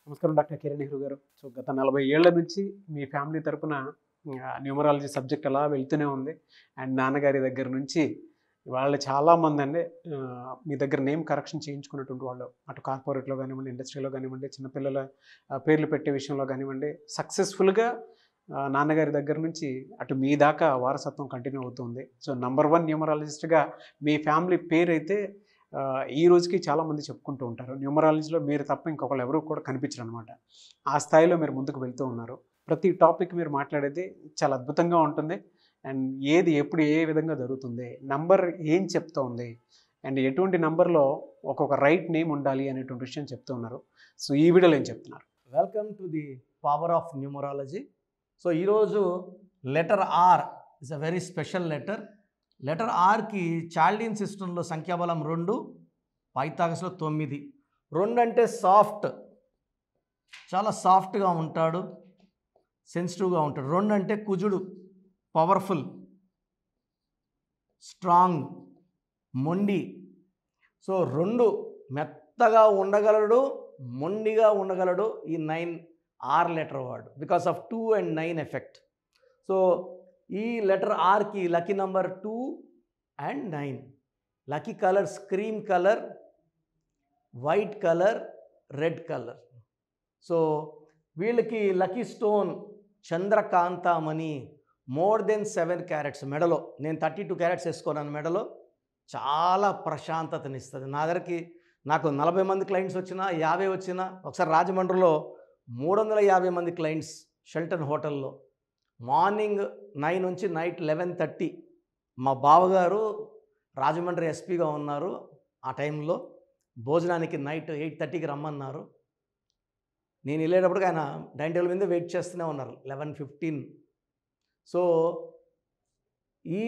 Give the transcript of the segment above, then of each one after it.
నమస్కారం డాక్టర్ కిరణ్ నెహ్రూ గారు. సో గత 40 ఏళ్ల నుంచి మీ ఫ్యామిలీ తరపున న్యూమరాలజీ సబ్జెక్ట్ అలా వెళ్తూనే ఉంది. అండ్ నాన్నగారి దగ్గర నుంచి వాళ్ళు చాలామందండి మీ దగ్గర నేమ్ కరెక్షన్ చేయించుకున్నటువంటి వాళ్ళు. అటు కార్పొరేట్‌లో గానివ్వండి, ఇండస్ట్రీలో గానివ్వండి, చిన్నపిల్లల పేర్లు పెట్టే విషయంలో గానివ్వండి, సక్సెస్‌ఫుల్‌గా నాన్నగారి దగ్గర నుంచి అటు మీ దాకా వారసత్వం కంటిన్యూ అవుతుంది. సో నంబర్ 1 న్యూమరాలజిస్ట్‌గా మీ ఫ్యామిలీ పేరైతే ఈ రోజుకి చాలామంది చెప్పుకుంటూ ఉంటారు. న్యూమరాలజీలో మీరు తప్ప ఇంకొకళ్ళు ఎవరు కూడా కనిపించరనమాట. ఆ స్థాయిలో మీరు ముందుకు వెళ్తూ ఉన్నారు. ప్రతి టాపిక్ మీరు మాట్లాడేది చాలా అద్భుతంగా ఉంటుంది. అండ్ ఏది ఎప్పుడు ఏ విధంగా జరుగుతుంది, నంబర్ ఏం చెప్తోంది, అండ్ ఎటువంటి నంబర్‌లో ఒక్కొక్క రైట్ నేమ్ ఉండాలి అనేటువంటి విషయం చెప్తూ ఉన్నారు. సో ఈ వీడియోలో ఏం చెప్తున్నారు? Welcome to the power of numerology. So ఈరోజు letter R is a very special letter. Letter ఆర్కి చాల్డీన్ సిస్టంలో సంఖ్యాబలం 2, పైథాగస్లో 9. 2 అంటే సాఫ్ట్, చాలా సాఫ్ట్గా ఉంటాడు, సెన్సిటివ్గా ఉంటాడు. 2 అంటే కుజుడు, పవర్ఫుల్, స్ట్రాంగ్, మొండి. సో 2 మెత్తగా ఉండగలడు, మొండిగా ఉండగలడు. ఈ 9 ఆర్ లెటర్ వాడు because of 2 and 9 effect. So ఈ లెటర్ ఆర్కి lucky number 2 and 9. Lucky colours cream colour, white colour, red colour. So వీళ్ళకి లక్కీ స్టోన్ చంద్రకాంతామణి, మోర్ దెన్ 7 క్యారెట్స్ మెడలో. నేను 32 క్యారెట్స్ వేసుకున్నాను మెడలో. చాలా ప్రశాంతతనిస్తుంది. నాకు 40 మంది క్లయింట్స్ వచ్చినా, 50 వచ్చినా, ఒకసారి రాజమండ్రిలో 350 మంది క్లయింట్స్ షెల్టన్ హోటల్లో. మార్నింగ్ 9 నుంచి నైట్ 11:30. మా బావగారు రాజమండ్రి ఎస్పీగా ఉన్నారు. ఆ టైంలో భోజనానికి నైట్ 8:30కి రమ్మన్నారు. నేను వెళ్ళేటప్పటికి ఆయన డైనింగ్ టేబుల్ మీద వెయిట్ చేస్తూనే ఉన్నారు 11:15. సో ఈ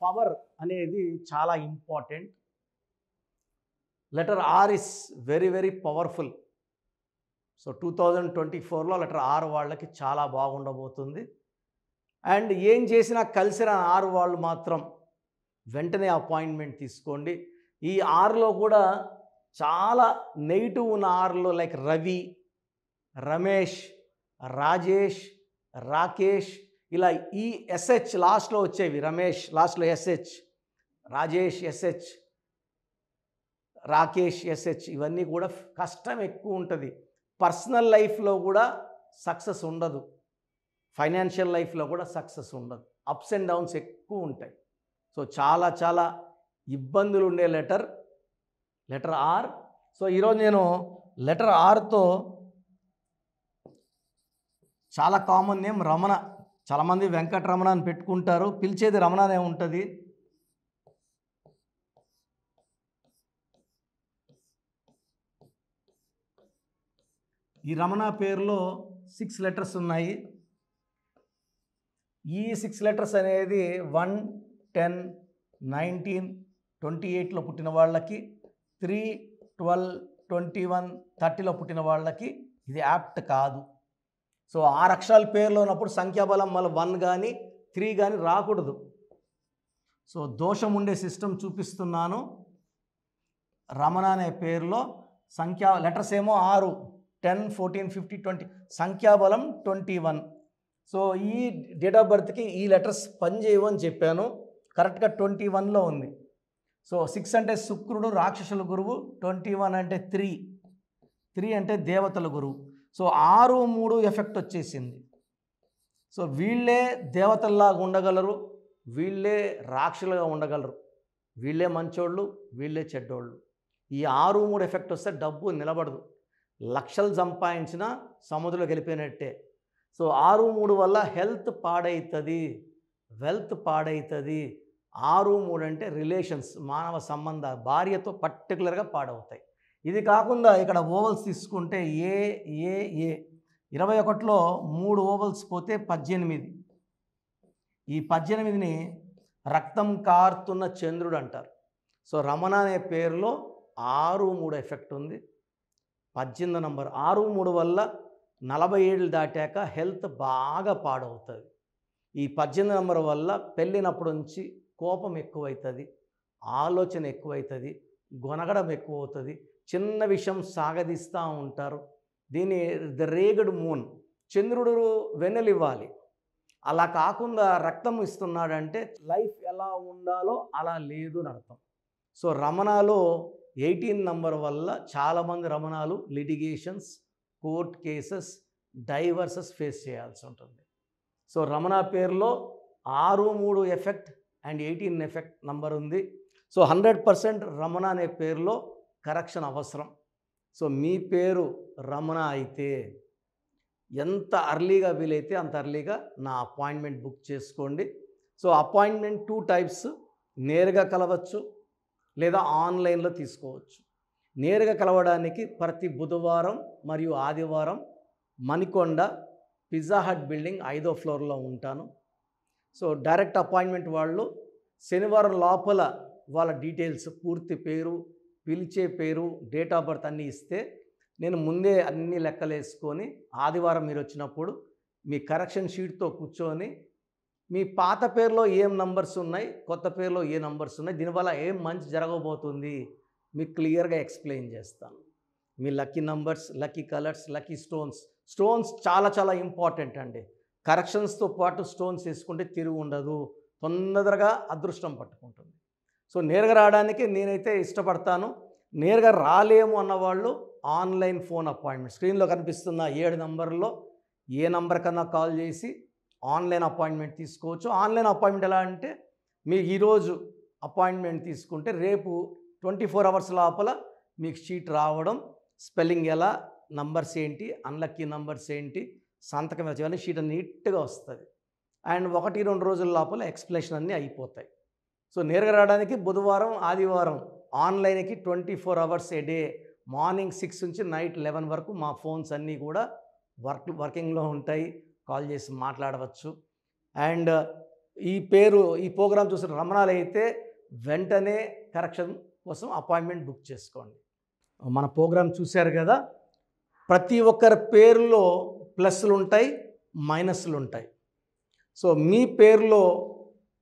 పవర్ అనేది చాలా important. Letter R is very very powerful. So 2024లో లెటర్ ఆర్ వాళ్ళకి చాలా బాగుండబోతుంది. అండ్ ఏం చేసినా కలిసిన ఆరు వాళ్ళు మాత్రం వెంటనే అపాయింట్మెంట్ తీసుకోండి. ఈ ఆరులో కూడా చాలా నెగిటివ్ ఉన్న ఆరులో లైక్ రవి, రమేష్, రాజేష్, రాకేష్, ఇలా ఈ ఎస్హెచ్ లాస్ట్లో వచ్చేవి. రమేష్ లాస్ట్లో SH, Rajesh SH, Rakesh SH, ఇవన్నీ కూడా కష్టం ఎక్కువ ఉంటుంది. పర్సనల్ లైఫ్లో కూడా సక్సెస్ ఉండదు, ఫైనాన్షియల్ లైఫ్లో కూడా సక్సెస్ ఉండదు. అప్స్ అండ్ డౌన్స్ ఎక్కువ ఉంటాయి. సో చాలా చాలా ఇబ్బందులు ఉండే లెటర్ ఆర్. సో ఈరోజు నేను లెటర్ ఆర్తో చాలా కామన్ నేమ్ రమణ. చాలామంది వెంకటరమణ అని పెట్టుకుంటారు, పిలిచేది రమణనే ఉంటుంది. ఈ రమణ పేరులో 6 లెటర్స్ ఉన్నాయి. ఈ 6 లెటర్స్ అనేది 1, 10, 19, 28లో పుట్టిన వాళ్ళకి, 3, 12, 21, 30లో పుట్టిన వాళ్ళకి ఇది యాప్ట్ కాదు. సో 6 అక్షరాల పేర్లో ఉన్నప్పుడు సంఖ్యాబలం మళ్ళీ 1 కానీ 3 కానీ రాకూడదు. సో దోషం ఉండే సిస్టమ్ చూపిస్తున్నాను. రమణ అనే పేరులో లెటర్స్ ఏమో 6, 10, 14, 50, 20, సంఖ్యాబలం 21. సో ఈ డేట్ ఆఫ్ బర్త్కి ఈ లెటర్స్ పనిచేయవు అని చెప్పాను. కరెక్ట్గా 21లో ఉంది. సో 6 అంటే శుక్రుడు, రాక్షసుల గురువు. 21 అంటే 3 అంటే దేవతల గురువు. సో 6, 3 ఎఫెక్ట్ వచ్చేసింది. సో వీళ్ళే దేవతల్లాగా ఉండగలరు, వీళ్ళే రాక్షసులుగా ఉండగలరు, వీళ్ళే మంచోళ్ళు, వీళ్ళే చెడ్డోళ్ళు. ఈ 6, 3 ఎఫెక్ట్ వస్తే డబ్బు నిలబడదు. లక్షలు సంపాదించినా సముద్రంలోకి వెళ్ళిపోయినట్టే. సో 6, 3 వల్ల హెల్త్ పాడవుతుంది, వెల్త్ పాడవుతుంది. 6, 3 అంటే రిలేషన్స్, మానవ సంబంధాలు, భార్యతో పర్టికులర్గా పాడవుతాయి. ఇది కాకుండా ఇక్కడ ఓవల్స్ తీసుకుంటే ఏ 21లో 3 ఓవల్స్ పోతే 18. ఈ 18ని రక్తం కారుతున్న చంద్రుడు అంటారు. సో రమణ అనే పేరులో 6, 3 ఎఫెక్ట్ ఉంది. 18 నంబర్ 6, 3 వల్ల 40 ఏళ్ళు దాటాక హెల్త్ బాగా పాడవుతుంది. ఈ 18 నంబర్ వల్ల పెళ్ళినప్పటి నుంచి కోపం ఎక్కువవుతుంది, ఆలోచన ఎక్కువవుతుంది, గొనగడం ఎక్కువ అవుతుంది, చిన్న విషయం సాగదీస్తూ ఉంటారు, దీని ద రేగడ్ మూన్, చంద్రుడు వెన్నెలు ఇవ్వాలి. అలా కాకుండా రక్తం ఇస్తున్నాడంటే లైఫ్ ఎలా ఉండాలో అలా లేదు అని అర్థం. సో రమణలో 18 నంబర్ వల్ల చాలామంది రమణాలు litigations, court cases, divorces face చేయాల్సి ఉంటుంది. సో రమణ పేరులో 6-3 ఎఫెక్ట్ అండ్ 18 ఎఫెక్ట్ నంబర్ ఉంది. సో 100% రమణ అనే పేరులో కరెక్షన్ అవసరం. సో మీ పేరు రమణ అయితే ఎంత అర్లీగా వీలైతే అంత అర్లీగా నా అపాయింట్మెంట్ బుక్ చేసుకోండి. సో అపాయింట్మెంట్ 2 టైప్స్, నేరుగా కలవచ్చు లేదా ఆన్లైన్లో తీసుకోవచ్చు. నేరుగా కలవడానికి ప్రతి బుధవారం మరియు ఆదివారం మణికొండ పిజ్జా హట్ బిల్డింగ్ 5వ ఫ్లోర్లో ఉంటాను. సో డైరెక్ట్ అపాయింట్మెంట్ వాళ్ళు శనివారం లోపల వాళ్ళ డీటెయిల్స్, పూర్తి పేరు, పిలిచే పేరు, డేట్ ఆఫ్ బర్త్ అన్నీ ఇస్తే నేను ముందే అన్ని లెక్కలు వేసుకొని ఆదివారం మీరు వచ్చినప్పుడు మీ కరెక్షన్ షీట్తో కూర్చొని మీ పాత పేరులో ఏం నంబర్స్ ఉన్నాయి, కొత్త పేరులో ఏ నంబర్స్ ఉన్నాయి, దీనివల్ల ఏం మంచి జరగబోతుంది మీకు క్లియర్గా ఎక్స్ప్లెయిన్ చేస్తాను. మీ lucky numbers, lucky colours, lucky stones చాలా చాలా ఇంపార్టెంట్ అండి. కరెక్షన్స్తో పాటు స్టోన్స్ వేసుకుంటే తిరుగు ఉండదు, తొందరగా అదృష్టం పట్టుకుంటుంది. సో నేరుగా రావడానికి నేనైతే ఇష్టపడతాను. నేరుగా రాలేము అన్నవాళ్ళు ఆన్లైన్ ఫోన్ అపాయింట్మెంట్ స్క్రీన్లో కనిపిస్తున్న 7 నంబర్లో ఏ నంబర్ కన్నా కాల్ చేసి ఆన్లైన్ అపాయింట్మెంట్ తీసుకోవచ్చు. ఆన్లైన్ అపాయింట్మెంట్ ఎలా అంటే మీకు ఈరోజు అపాయింట్మెంట్ తీసుకుంటే రేపు 24 అవర్స్ లోపల మీకు షీట్ రావడం, స్పెల్లింగ్ ఎలా, నంబర్స్ ఏంటి, అన్లక్కీ నంబర్స్ ఏంటి, సంతకం ఇవన్నీ షీట్ నీట్గా వస్తుంది. అండ్ 1-2 రోజుల లోపల ఎక్స్ప్లెనేషన్ అన్నీ అయిపోతాయి. సో నేరుగా రావడానికి బుధవారం, ఆదివారం, ఆన్లైన్కి 24 అవర్స్ ఏ డే, మార్నింగ్ 6 నుంచి నైట్ 11 వరకు మా ఫోన్స్ అన్నీ కూడా వర్కింగ్లో ఉంటాయి. కాల్ చేసి మాట్లాడవచ్చు. అండ్ ఈ ప్రోగ్రామ్ చూసిన రమణాలు అయితే వెంటనే కరెక్షన్ కోసం అపాయింట్మెంట్ బుక్ చేసుకోండి. మన ప్రోగ్రామ్ చూశారు కదా, ప్రతి ఒక్కరి పేరులో ప్లస్లు ఉంటాయి, మైనస్లు ఉంటాయి. సో మీ పేరులో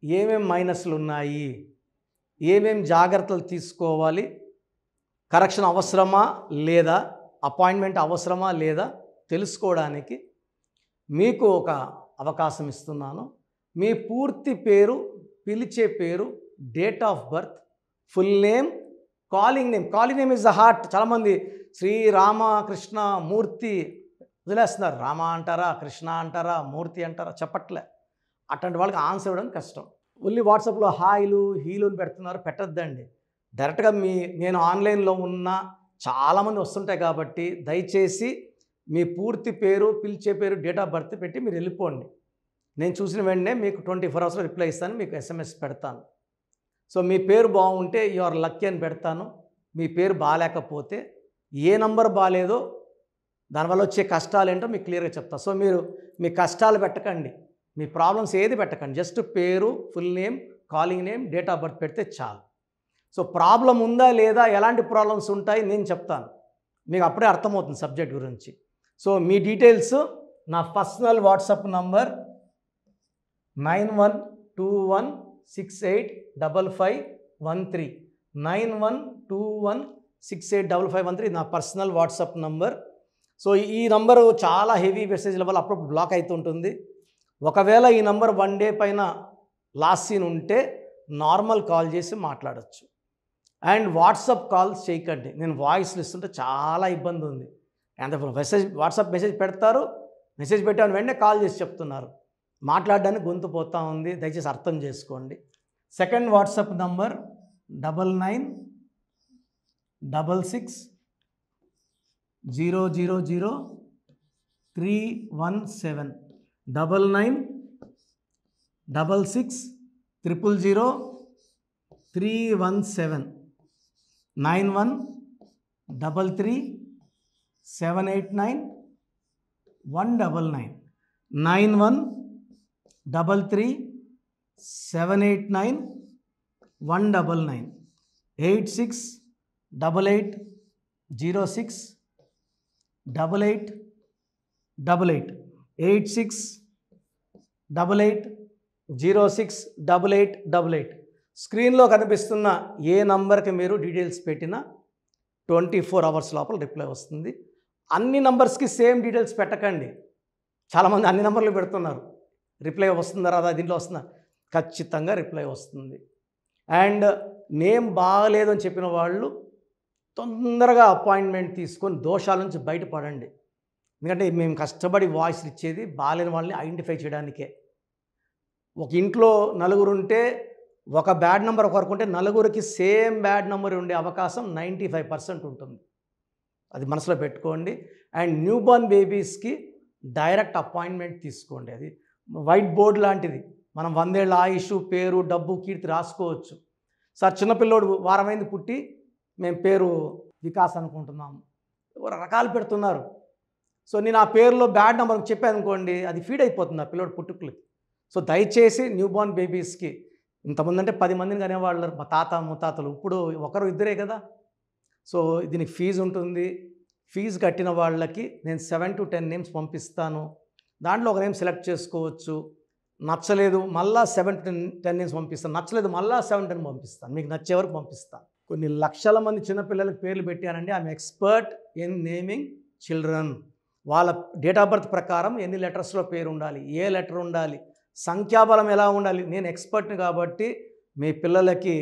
ఏమేం మైనస్లు ఉన్నాయి, ఏమేం జాగ్రత్తలు తీసుకోవాలి, కరెక్షన్ అవసరమా లేదా, అపాయింట్మెంట్ అవసరమా లేదా తెలుసుకోవడానికి మీకు ఒక అవకాశం ఇస్తున్నాను. మీ పూర్తి పేరు, పిలిచే పేరు, date of birth, full name, calling name is the heart. చాలామంది శ్రీరామకృష్ణ మూర్తి వదిలేస్తున్నారు. రామ అంటారా, కృష్ణ అంటారా, మూర్తి అంటారా చెప్పట్లే. అట్లాంటి వాళ్ళకి ఆన్సర్ ఇవ్వడం కష్టం. ఓన్లీ వాట్సాప్లో హాయిలు హీలు పెడుతున్నారు, పెట్టద్దండి. డైరెక్ట్గా నేను ఆన్లైన్లో ఉన్న చాలామంది వస్తుంటాయి కాబట్టి దయచేసి మీ పూర్తి పేరు, పిలిచే పేరు, డేట్ ఆఫ్ బర్త్ పెట్టి మీరు వెళ్ళిపోండి. నేను చూసిన వెంటనే మీకు 24 అవర్స్లో రిప్లై ఇస్తాను, మీకు SMS పెడతాను. సో మీ పేరు బాగుంటే యు ఆర్ లక్కీ అని పెడతాను. మీ పేరు బాగాలేకపోతే ఏ నంబర్ బాగాలేదో దానివల్ల వచ్చే కష్టాలు ఏంటో మీకు క్లియర్గా చెప్తాను. సో మీరు మీ కష్టాలు పెట్టకండి, మీ ప్రాబ్లమ్స్ ఏది పెట్టకండి. జస్ట్ పేరు, full name, calling name, date of birth పెడితే చాలు. సో ప్రాబ్లం ఉందా లేదా, ఎలాంటి ప్రాబ్లమ్స్ ఉంటాయి నేను చెప్తాను, మీకు అప్పుడే అర్థమవుతుంది సబ్జెక్ట్ గురించి. సో మీ డీటెయిల్స్ నా పర్సనల్ వాట్సాప్ నంబర్ 9121685513 9121685513 నా పర్సనల్ వాట్సాప్ నంబర్. సో ఈ నంబరు చాలా హెవీ మెసేజ్ల వల్ల అప్పుడప్పుడు బ్లాక్ అవుతుంటుంది. ఒకవేళ ఈ నంబర్ 1 డే పైన లాస్ట్ సీన్ ఉంటే నార్మల్ కాల్ చేసి మాట్లాడచ్చు. అండ్ వాట్సాప్ కాల్స్ చేయకండి. నేను వాయిస్లు ఇస్తుంటే చాలా ఇబ్బంది ఉంది. అంత వాట్సాప్ మెసేజ్ పెడతారు, మెసేజ్ పెట్టాను వెంటనే కాల్ చేసి చెప్తున్నారు, మాట్లాడడానికి గొంతు పోతూ ఉంది. దయచేసి అర్థం చేసుకోండి. Second WhatsApp number 9966000317 9966000317 9133789199 9133789199 8688068888 8688068888. స్క్రీన్లో కనిపిస్తున్న ఏ నంబర్కి మీరు డీటెయిల్స్ పెట్టినా 24 అవర్స్ లోపల రిప్లై వస్తుంది. అన్ని నంబర్స్కి సేమ్ డీటెయిల్స్ పెట్టకండి. చాలామంది అన్ని నంబర్లు పెడుతున్నారు. రిప్లై వస్తుందా రాదా, దీంట్లో వస్తుందా? ఖచ్చితంగా రిప్లై వస్తుంది. అండ్ నేమ్ బాగలేదు అని చెప్పిన వాళ్ళు తొందరగా అపాయింట్మెంట్ తీసుకొని దోషాల నుంచి బయటపడండి. ఎందుకంటే మేము కష్టపడి వాయిస్ ఇచ్చేది బాగాలేని వాళ్ళని ఐడెంటిఫై చేయడానికే. ఒక ఇంట్లో నలుగురు ఉంటే ఒక బ్యాడ్ నెంబర్ ఒకరికి ఉంటే నలుగురికి సేమ్ బ్యాడ్ నెంబర్ ఉండే అవకాశం 95% ఉంటుంది. అది మనసులో పెట్టుకోండి. అండ్ న్యూ బోర్న్ బేబీస్కి డైరెక్ట్ అపాయింట్మెంట్ తీసుకోండి. అది వైట్ బోర్డ్ లాంటిది. మనం 100 ఏళ్ళ ఆయుష్, పేరు, డబ్బు, కీర్తి రాసుకోవచ్చు. సార్ చిన్నపిల్లోడు వారమైంది పుట్టి మేము పేరు వికాస్ అనుకుంటున్నాము, రకాలు పెడుతున్నారు. సో నేను ఆ పేరులో బ్యాడ్ నెంబర్ చెప్పాను అనుకోండి, అది ఫీడ్ అయిపోతుంది ఆ పిల్లోడు పుట్టుకులకి. సో దయచేసి న్యూ బోర్న్ బేబీస్కి, ఇంతమంది అంటే 10 మందిని కనేవాళ్ళు మా తాత ముత్తాతలు, ఇప్పుడు ఒకరు ఇద్దరే కదా. సో దీనికి ఫీజు ఉంటుంది. ఫీజు కట్టిన వాళ్ళకి నేను 7 to 10 నేమ్స్ పంపిస్తాను. దాంట్లో ఒక నేమ్ సెలెక్ట్ చేసుకోవచ్చు. నచ్చలేదు మళ్ళా 7 to 10 నేమ్స్ పంపిస్తాను. నచ్చలేదు మళ్ళా 7 to 10 పంపిస్తాను. మీకు నచ్చే వరకు పంపిస్తాను. కొన్ని లక్షల మంది చిన్నపిల్లలకు పేర్లు పెట్టానండి. I'm expert in naming children. వాళ్ళ డేట్ ఆఫ్ బర్త్ ప్రకారం ఎన్ని లెటర్స్లో పేరు ఉండాలి, ఏ లెటర్ ఉండాలి, సంఖ్యాబలం ఎలా ఉండాలి, నేను ఎక్స్పర్ట్ని కాబట్టి మీ పిల్లలకి.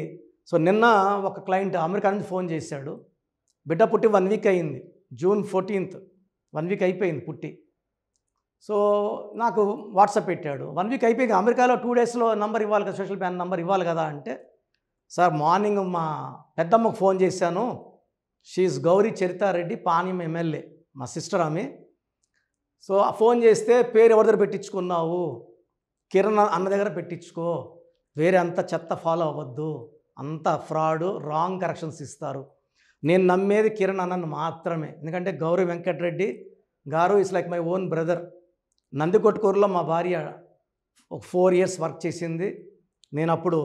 సో నిన్న ఒక క్లయింట్ అమెరికా నుంచి ఫోన్ చేశాడు. బిడ్డ పుట్టి 1 వీక్ అయింది. June 14th 1 వీక్ అయిపోయింది పుట్టి. సో నాకు వాట్సాప్ పెట్టాడు. 1 వీక్ అయిపోయింది, అమెరికాలో 2 డేస్లో నంబర్ ఇవ్వాలి కదా, సోషల్ ప్యాన్ నంబర్ ఇవ్వాలి కదా అంటే, సార్ మార్నింగ్ మా పెద్దమ్మకు ఫోన్ చేశాను. షీఈస్ గౌరీ చరితారెడ్డి, పాణ్యం ఎమ్మెల్యే, మా సిస్టర్ ఆమె. సో ఫోన్ చేస్తే పేరు ఎవరి దగ్గర పెట్టించుకున్నావు, కిరణ్ అన్న దగ్గర పెట్టించుకో, వేరే అంత చెత్త ఫాలో అవ్వద్దు, అంత ఫ్రాడ్, రాంగ్ కరెక్షన్స్ ఇస్తారు. నేను నమ్మేది కిరణ్ అన్నను మాత్రమే. ఎందుకంటే గౌరీ వెంకటరెడ్డి గారు is like my own brother. నందికొట్కూరులో మా భార్య ఒక 4 years వర్క్ చేసింది. నేను అప్పుడు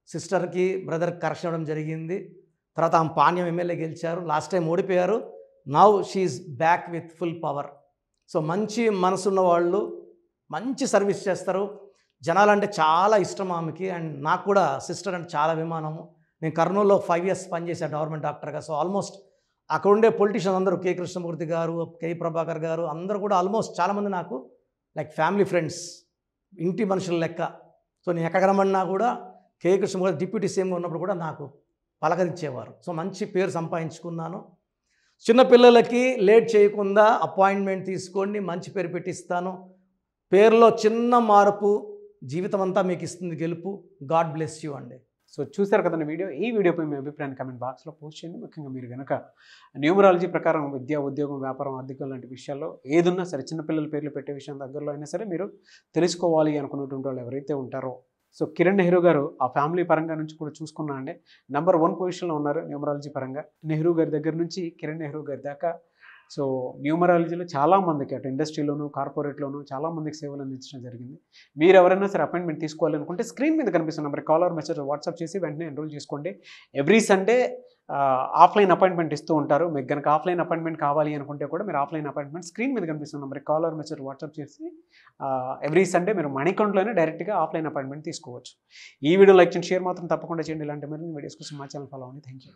సిస్టర్కి బ్రదర్కి కరెక్షన్ ఇవ్వడం జరిగింది. తర్వాత ఆమె పాణ్యం ఎమ్మెల్యే గెలిచారు. లాస్ట్ టైం ఓడిపోయారు. Now she is back with full power. So మంచి మనసున్న వాళ్ళు, మంచి సర్వీస్ చేస్తారు. జనాలంటే చాలా ఇష్టం ఆమెకి. అండ్ నాకు కూడా సిస్టర్ అంటే చాలా అభిమానము. నేను కర్నూలులో 5 years పనిచేశాను గవర్నమెంట్ డాక్టర్గా. సో ఆల్మోస్ట్ అక్కడ ఉండే పొలిటీషియన్స్ అందరూ, కె కృష్ణమూర్తి గారు, కె ప్రభాకర్ గారు, అందరూ కూడా ఆల్మోస్ట్ చాలామంది నాకు లైక్ ఫ్యామిలీ ఫ్రెండ్స్, ఇంటి మనుషుల లెక్క. సో నేను ఎక్కడ రమ్మన్నా కూడా కె కృష్ణమూర్తి డిప్యూటీ సీఎంగా ఉన్నప్పుడు కూడా నాకు పలకరించేవారు. సో మంచి పేరు సంపాదించుకున్నాను. చిన్నపిల్లలకి లేట్ చేయకుండా అపాయింట్మెంట్ తీసుకోండి, మంచి పేరు పెట్టిస్తాను. పేరులో చిన్న మార్పు జీవితం అంతా మీకు ఇస్తుంది గెలుపు. గాడ్ బ్లెస్ యూ అండి. సో చూసారు కదండి వీడియో. ఈ వీడియోపై మీ అభిప్రాయాన్ని కామెంట్ బాక్స్లో పోస్ట్ చేయండి. ముఖ్యంగా మీరు కనుక న్యూమరాలజీ ప్రకారం విద్య, ఉద్యోగం, వ్యాపారం, ఆర్థికం లాంటి విషయాల్లో ఏదున్నా సరే, చిన్నపిల్లల పేర్లు పెట్టే విషయం దగ్గరలో అయినా సరే మీరు తెలుసుకోవాలి అనుకున్నటువంటి వాళ్ళు ఎవరైతే ఉంటారో, సో కిరణ్ నెహ్రూ గారు ఆ ఫ్యామిలీ పరంగా నుంచి కూడా చూసుకున్నా అండి నెంబర్ 1 పొజిషన్లో ఉన్నారు న్యూమరాలజీ పరంగా. నెహ్రూ గారి దగ్గర నుంచి కిరణ్ నెహ్రూ గారి దాకా సో న్యూమరాలజీలో చాలామందికి అటు ఇండస్ట్రీలోను, కార్పొరేట్లోను చాలామందికి సేవలు అందించడం జరిగింది. మీరు ఎవరైనా సరే అపాయింట్మెంట్ తీసుకోవాలనుకుంటే స్క్రీన్ మీద కనిపిస్తున్న number call or message WhatsApp చేసి వెంటనే ఎన్రోల్ చేసుకోండి. ఎవ్రీ సండే ఆఫ్లైన్ అపాయింట్మెంట్ ఇస్తూ ఉంటారు. మీకు కనుక ఆఫ్లైన్ అపాయింట్మెంట్ కావాలి అనుకుంటే కూడా మీరు ఆఫ్లైన్ అపాయింట్మెంట్ స్క్రీన్ మీద కనిపిస్తున్న number call or message WhatsApp చేసి ఎవ్రీ సండే మీరు మణికంఠలోనే డైరెక్ట్గా ఆఫ్లైన్ అపాయింట్మెంట్ తీసుకోవచ్చు. ఈ వీడియో లైక్ చేయండి, షేర్ మాత్రం తప్పకుండా చేయండి. ఇలాంటి మరిన్ని వీడియోస్ కోసం మా ఛానల్ ఫాలో అవ్వండి. Thank you.